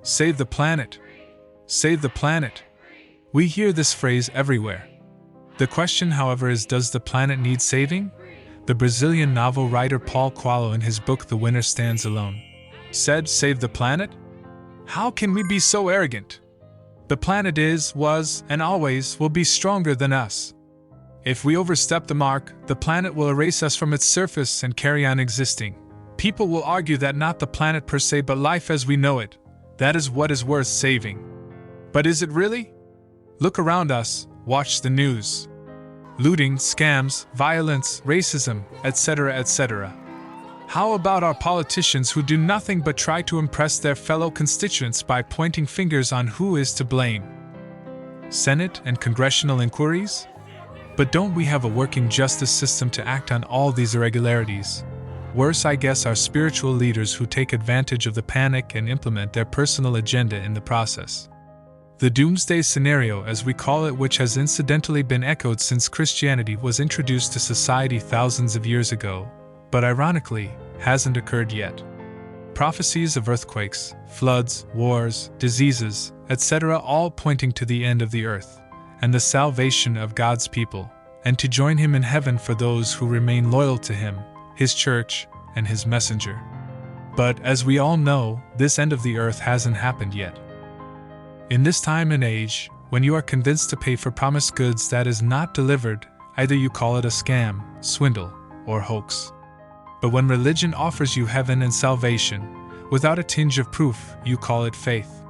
Save the planet! Save the planet! We hear this phrase everywhere. The question, however, is, does the planet need saving? The Brazilian novel writer Paulo Coelho, in his book The Winner Stands Alone, said, "Save the planet? How can we be so arrogant? The planet is, was, and always will be stronger than us. If we overstep the mark, the planet will erase us from its surface and carry on existing. People will argue that not the planet per se, but life as we know it, that is what is worth saving. But is it really? Look around us, watch the news. Looting, scams, violence, racism, etc., etc. How about our politicians who do nothing but try to impress their fellow constituents by pointing fingers on who is to blame? Senate and congressional inquiries? But don't we have a working justice system to act on all these irregularities? Worse, I guess, are spiritual leaders who take advantage of the panic and implement their personal agenda in the process. The doomsday scenario, as we call it, which has incidentally been echoed since Christianity was introduced to society thousands of years ago, but ironically, hasn't occurred yet. Prophecies of earthquakes, floods, wars, diseases, etc., all pointing to the end of the earth, and the salvation of God's people, and to join Him in heaven for those who remain loyal to Him, His church, and His messenger. But, as we all know, this end of the earth hasn't happened yet. In this time and age, when you are convinced to pay for promised goods that is not delivered, either you call it a scam, swindle, or hoax. But when religion offers you heaven and salvation, without a tinge of proof, you call it faith.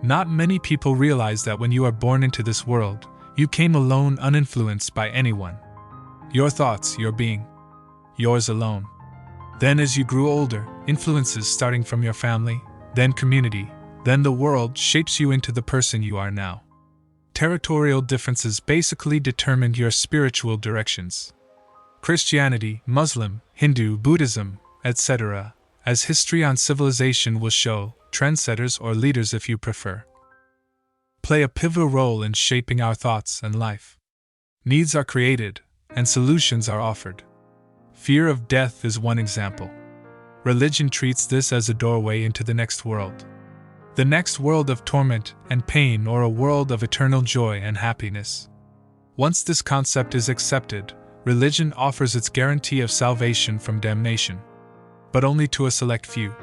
Not many people realize that when you are born into this world, you came alone, uninfluenced by anyone. Your thoughts, your being. Yours alone. Then as you grew older, influences starting from your family, then community, then the world shapes you into the person you are now. Territorial differences basically determined your spiritual directions. Christianity, Muslim, Hindu, Buddhism, etc., as history on civilization will show, trendsetters or leaders if you prefer, play a pivotal role in shaping our thoughts and life. Needs are created, and solutions are offered. Fear of death is one example. Religion treats this as a doorway into the next world. The next world of torment and pain, or a world of eternal joy and happiness. Once this concept is accepted, religion offers its guarantee of salvation from damnation. But only to a select few.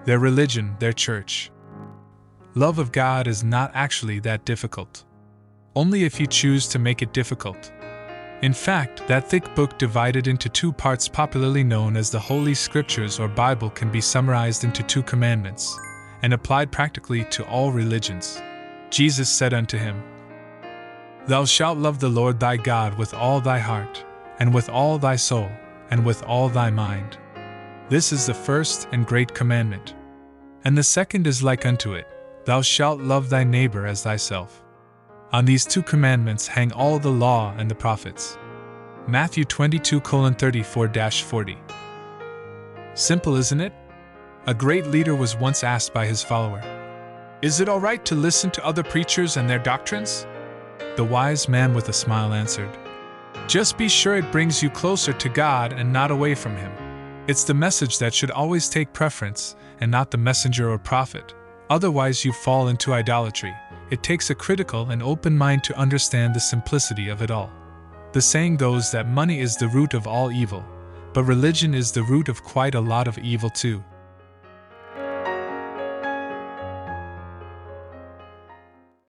Their religion, their church. Love of God is not actually that difficult. Only if you choose to make it difficult. In fact, that thick book divided into two parts, popularly known as the Holy Scriptures or Bible, can be summarized into 2 commandments, and applied practically to all religions. Jesus said unto him, "Thou shalt love the Lord thy God with all thy heart, and with all thy soul, and with all thy mind. This is the first and great commandment. And the second is like unto it, Thou shalt love thy neighbor as thyself. On these 2 commandments hang all the law and the prophets." Matthew 22:34-40. Simple, isn't it? A great leader was once asked by his follower, "Is it all right to listen to other preachers and their doctrines?" The wise man with a smile answered, "Just be sure it brings you closer to God and not away from Him. It's the message that should always take preference, and not the messenger or prophet. Otherwise you fall into idolatry. It takes a critical and open mind to understand the simplicity of it all. The saying goes that money is the root of all evil, but religion is the root of quite a lot of evil too.